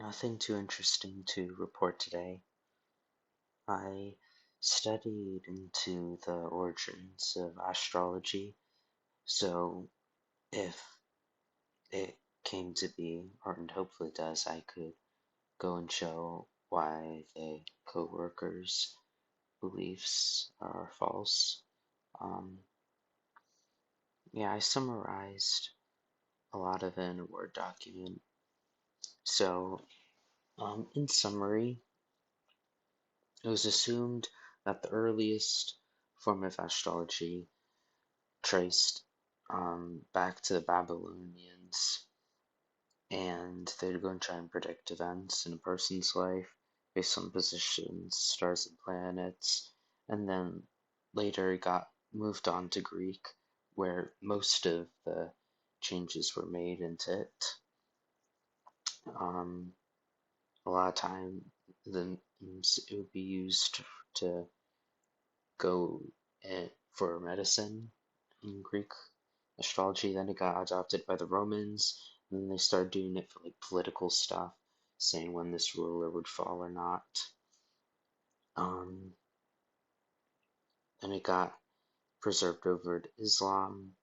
Nothing too interesting to report today. I studied into the origins of astrology, so if it came to be, or and hopefully does, I could go and show why the coworkers' beliefs are false. Um, yeah, I summarized a lot of it in a Word document. So, in summary, it was assumed that the earliest form of astrology traced back to the Babylonians, and they'd go and try and predict events in a person's life based on positions, stars, and planets, and then later it got moved on to Greek, where most of the changes were made into it. Um, a lot of time, then it would be used to go for medicine in Greek astrology. Then it got adopted by the Romans, and then they started doing it for like political stuff, saying when this ruler would fall or not. Um, and it got preserved over to Islam,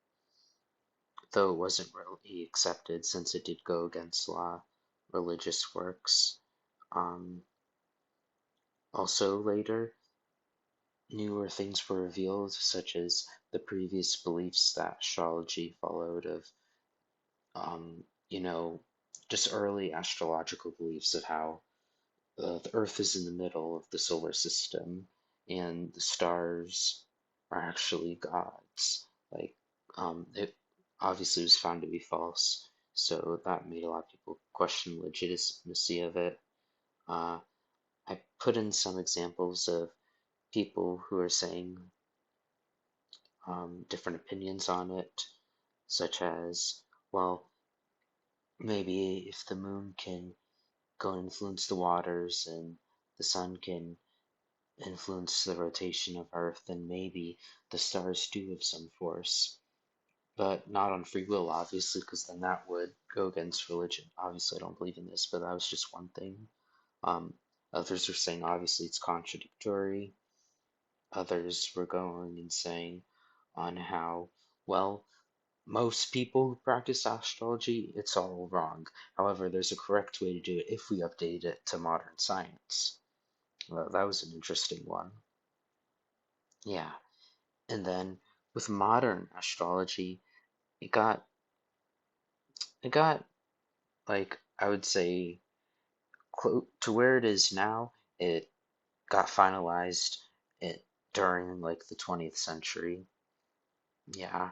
though it wasn't really accepted since it did go against law, religious works. Um, Also later, newer things were revealed, such as the previous beliefs that astrology followed of um, you know, just early astrological beliefs of how the Earth is in the middle of the solar system and the stars are actually gods. Like, it obviously was found to be false, so that made a lot of people question the legitimacy of it. Uh, I put in some examples of people who are saying different opinions on it, such as, well, maybe if the moon can go and influence the waters and the sun can influence the rotation of Earth, then maybe the stars do have some force. But not on free will, obviously, because then that would go against religion. Obviously, I don't believe in this, but that was just one thing. Um, Others were saying obviously it's contradictory. Others were going and saying on how, well, most people who practice astrology, it's all wrong. However, there's a correct way to do it if we update it to modern science. Well, that was an interesting one. Yeah. And then with modern astrology, it got it got like I would say to where it is now. It got finalized it during like the 20th century. Yeah.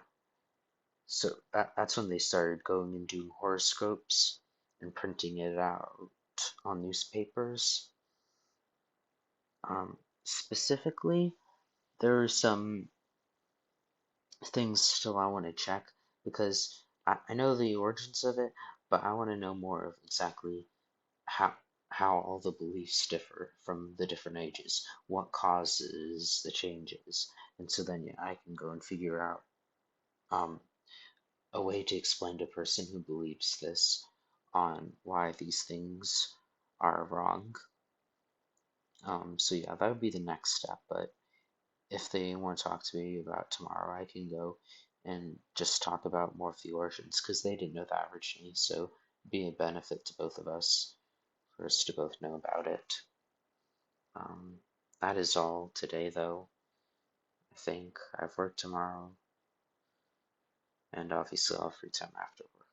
So that's when they started going and doing horoscopes and printing it out on newspapers. Specifically, there are some things still I want to check because I know the origins of it, but I want to know more of exactly how how all the beliefs differ from the different ages, what causes the changes, and so then yeah, I can go and figure out um, a way to explain to a person who believes this on why these things are wrong. So yeah, that would be the next step, but if they want to talk to me about tomorrow, I can go and just talk about more of the origins because they didn't know that originally. So it'd be a benefit to both of us for us to both know about it. Um, that is all today, though. I think I've work tomorrow, and obviously I'll have free time after work.